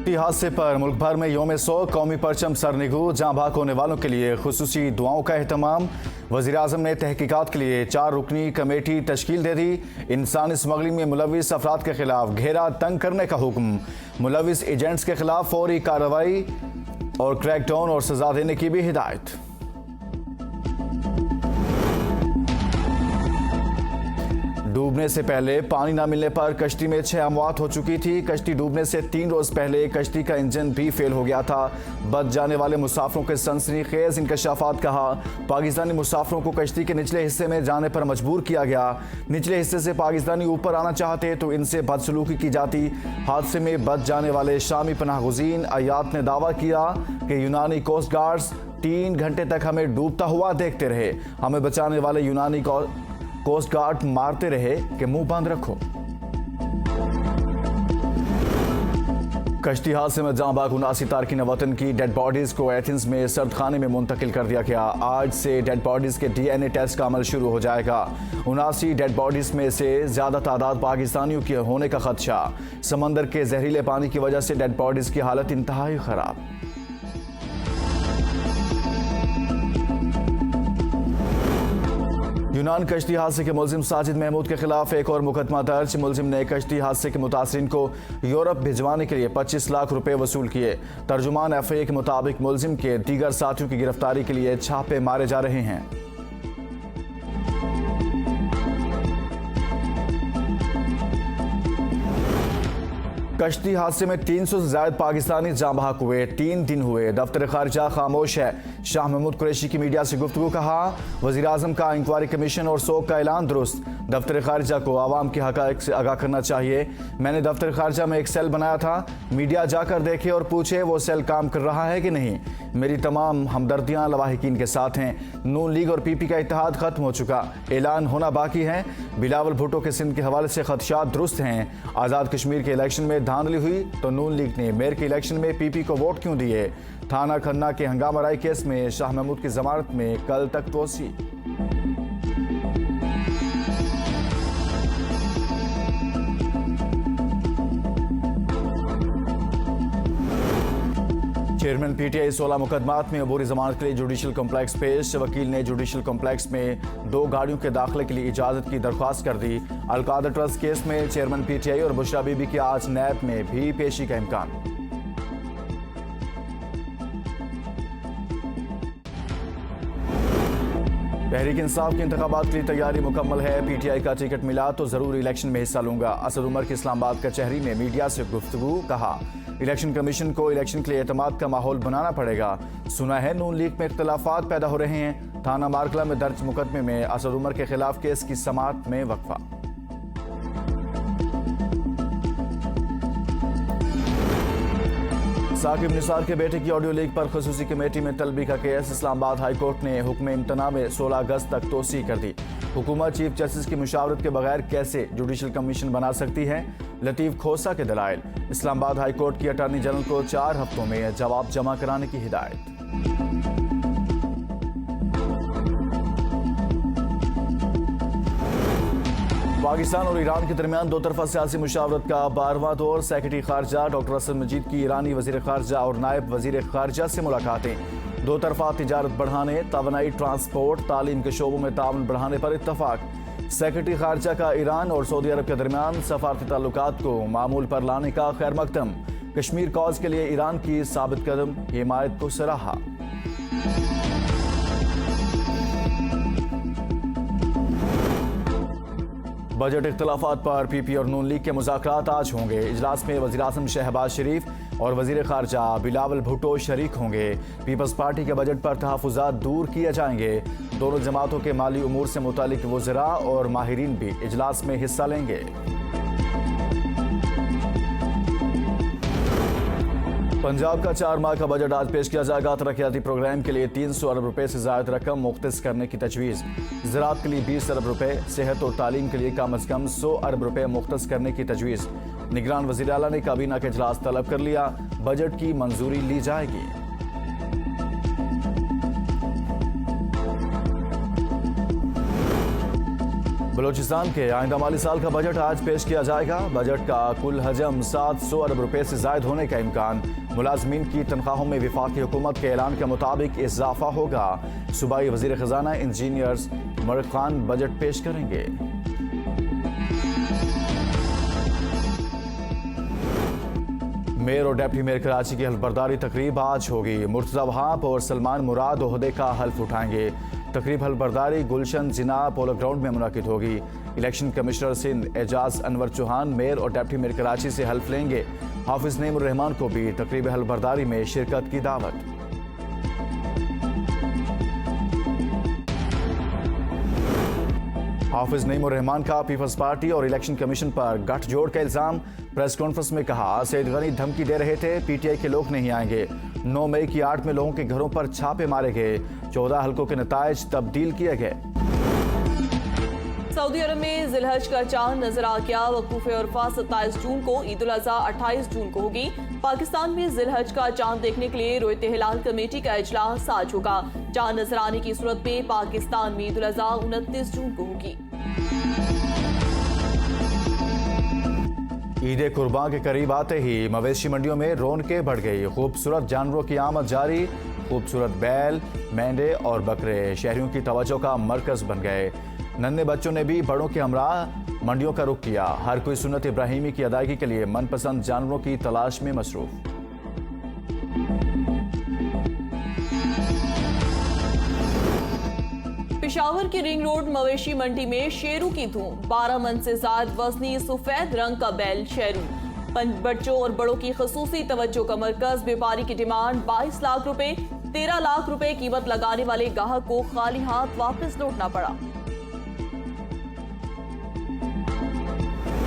कश्ती हादसे पर मुल्क भर में यौम शोक, कौमी परचम सरनिगू, जाँ भाग होने वालों के लिए खुसूसी दुआओं का एहतमाम। वज़ीर-ए-आज़म ने तहकीकात के लिए 4 रुकनी कमेटी तश्कील दे दी। इंसानी स्मगलिंग में मुलविस अफराद के खिलाफ घेरा तंग करने का हुक्म। मुलविस एजेंट्स के खिलाफ फौरी कार्रवाई और क्रैकडाउन और सजा देने की भी हिदायत। डूबने से पहले पानी न मिलने पर कश्ती में 6 अमवात हो चुकी थी। कश्ती डूबने से 3 रोज पहले कश्ती का इंजन भी फेल हो गया था। बच जाने वाले मुसाफिरों के सनसनीखेज इंकशाफात। कहा, पाकिस्तानी मुसाफिरों को कश्ती के निचले हिस्से में जाने पर मजबूर किया गया। निचले हिस्से से पाकिस्तानी ऊपर आना चाहते तो इनसे बदसलूकी की जाती। हादसे में बच जाने वाले शामी पनाहगुज़ीन अयात ने दावा किया कि यूनानी कोस्ट गार्ड्स 3 घंटे तक हमें डूबता हुआ देखते रहे। हमें बचाने वाले यूनानी कोस्ट गार्ड मारते रहे कि मुंह बंद रखो। कश्ती हादसे में जाँ बाग 79 तारकीन वतन की डेड बॉडीज को एथेंस में सर्द खाने में मुंतकिल कर दिया गया। आज से डेड बॉडीज के DNA टेस्ट का अमल शुरू हो जाएगा। 79 डेड बॉडीज में से ज्यादा तादाद पाकिस्तानियों के होने का खदशा। समंदर के जहरीले पानी की वजह से डेड बॉडीज की हालत इंतहाई खराब। यूनान कश्ती हादसे के मुलजिम साजिद महमूद के खिलाफ एक और मुकदमा दर्ज। मुलजिम ने कश्ती हादसे के मुतासरीन को यूरोप भिजवाने के लिए 25 लाख रुपए वसूल किए। तर्जुमान FIA के मुताबिक मुलजिम के दीगर साथियों की गिरफ्तारी के लिए छापे मारे जा रहे हैं। कश्ती हादसे में 300 से ज्यादा पाकिस्तानी जाँ बहक हुए। 3 दिन हुए, दफ्तर खारिजा खामोश है। शाह महमूद कुरैशी की मीडिया से गुफ्तगू। कहा, वज़ीर-ए-आज़म का इंक्वायरी कमीशन और शोक का ऐलान दुरुस्त। दफ्तर खारिजा को आवाम के हक़ाइक़ से आगाह करना चाहिए। मैंने दफ्तर खारिजा में एक सेल बनाया था। मीडिया जाकर देखे और पूछे वो सेल काम कर रहा है कि नहीं। मेरी तमाम हमदर्दियाँ लवाहिकीन के साथ हैं। नून लीग और PP का इत्तेहाद खत्म हो चुका, ऐलान होना बाकी है। बिलावल भुट्टो के सिंध के हवाले से खदशात दुरुस्त हैं। आज़ाद कश्मीर के इलेक्शन में धांधली हुई तो नून लीग ने मेयर के इलेक्शन में PP को वोट क्यों दिए। थाना खन्ना के हंगामा राय केस में शाह महमूद की जमानत में कल तक तोसी। चेयरमैन PTI 16 मुकदमात में अबूरी जमानत के लिए जुडिशल कॉम्प्लेक्स पेश। वकील ने जुडिशल कॉम्प्लेक्स में 2 गाड़ियों के दाखिले के लिए इजाजत की दरख्वास्त कर दी। अलकादर ट्रस्ट केस में चेयरमैन PTI और बुशरा बीबी की आज नैब में भी पेशी का इम्कान। तहरीक इंसाफ के इंतखाबात के लिए तैयारी मुकम्मल है। PTI का टिकट मिला तो जरूर इलेक्शन में हिस्सा लूंगा। असद उमर की इस्लामाबाद कचहरी में मीडिया से गुफ्तगू। कहा, इलेक्शन कमीशन को इलेक्शन के लिए एतमाद का माहौल बनाना पड़ेगा। सुना है नून लीग में इख्तलाफात पैदा हो रहे हैं। थाना मारकला में दर्ज मुकदमे में असद उमर के खिलाफ केस की समाअत में वक्फा। साकिब निसार के बेटे की ऑडियो लीक पर खसूसी कमेटी में तलबी का केस। इस्लामाबाद हाई कोर्ट ने हुक्म इम्तना में 16 अगस्त तक तोसी कर दी। हुकूमत चीफ जस्टिस की मुशावरत के बगैर कैसे जुडिशल कमीशन बना सकती है। लतीफ खोसा के दलाइल। इस्लामाबाद हाई कोर्ट की अटॉर्नी जनरल को 4 हफ्तों में जवाब जमा कराने की हिदायत। पाकिस्तान और ईरान के दरमियान 2 तरफा सियासी मुशावरत का 12वां दौर। सेक्रेटरी खारजा डॉक्टर असद मजीद की ईरानी वजीर खारजा और नायब वजीर खारजा से मुलाकातें। 2 तरफा तिजारत बढ़ाने, तवानाई, ट्रांसपोर्ट, तालीम के शोबों में ताउन बढ़ाने पर इत्तफाक। सेक्रेटरी खारजा का ईरान और सऊदी अरब के दरमियान सफारती ताल्लुकात को मामूल पर लाने का खैर मकदम। कश्मीर कॉज के लिए ईरान की साबित कदम हिमायत को सराहा। बजट इख्तलाफात पर PP और नून लीग के मुज़ाकरात आज होंगे। इजलास में वज़ीर-ए-आज़म शहबाज शरीफ और वज़ीर खारजा बिलावल भुट्टो शरीक होंगे। पीपल्स पार्टी के बजट पर तहफ़्फ़ुज़ात दूर किए जाएंगे। दोनों जमातों के माली उमूर से मुतालिक वज़रा और माहिरीन भी इजलास में हिस्सा लेंगे। पंजाब का 4 माह का बजट आज पेश किया जाएगा। तरक्याती प्रोग्राम के लिए 300 अरब रुपए से ज्यादा रकम मुख्तस करने की तजवीज़। ज़राअत के लिए 20 अरब रुपए, सेहत और तालीम के लिए कम अज़ कम 100 अरब रुपए मुख्तस करने की तजवीज़। निगरान वज़ीर आला ने काबीना का इजलास तलब कर लिया। बजट की मंजूरी ली जाएगी। बलूचिस्तान के आइंदा माली साल का बजट आज पेश किया जाएगा। बजट का कुल हजम 700 अरब रुपए से जायद होने का इम्कान। मुलाजमीन की तनख्वाहों में वफाकी हुकूमत के ऐलान के मुताबिक इजाफा होगा। सूबाई वजीर खजाना इंजीनियर्स मर्क खान बजट पेश करेंगे। मेयर और डेप्टी मेयर कराची की हल्फबरदारी तकरीब आज होगी। मुर्तजा वहाब और सलमान मुराद ओहदे का हल्फ उठाएंगे। तकरीब हल्फबरदारी गुलशन जिना पोलो ग्राउंड में मुनक्किद होगी। Election commissioner Sindh Ejaz Anwar Chauhan mayor और डेप्टी मेयर कराची से हल्फ लेंगे। हाफिज नईमुर रहमान को भी तकरीब हल्फबरदारी में शिरकत की दावत। हाफिज नईमुर रहमान का पीपल्स पार्टी और इलेक्शन कमीशन पर गठजोड़ का इल्जाम। प्रेस कॉन्फ्रेंस में कहा, सैयद गनी धमकी दे रहे थे, पीटीआई के लोग नहीं आएंगे। 9 मई की 8 में लोगों के घरों पर छापे मारे गए। 14 हल्कों के नतायज तब्दील किए गए। सऊदी अरब में जिलहज का चांद नजर आ गया। वकूफ उर्फा 27 जून को, ईद उल अज़हा 28 जून को होगी। पाकिस्तान में जिलहज का चांद देखने के लिए रोयत हिलाल कमेटी का इजलास आज होगा। चांद नजर आने की सूरत में पाकिस्तान में ईद उल अज़हा 29 जून को होगी। ईद कुर्बान के करीब आते ही मवेशी मंडियों में रौनकें बढ़ गई। खूबसूरत जानवरों की आमद जारी। खूबसूरत बैल, मेंढे और बकरे शहरियों की तवज्जो का मरकज बन गए। नन्हे बच्चों ने भी बड़ों के हमराह मंडियों का रुख किया। हर कोई सुन्नत इब्राहिमी की अदायगी के लिए मनपसंद जानवरों की तलाश में मसरूफ। पेशावर की रिंग रोड मवेशी मंडी में शेरों की धूम। 12 मन से ज्यादा वजनी सफेद रंग का बैल शेरू। बच्चों और बड़ों की खसूसी तवज्जो का मरकज। व्यापारी की डिमांड 22 लाख रुपए। 13 लाख रुपए कीमत लगाने वाले गाहक को खाली हाथ वापस लौटना पड़ा।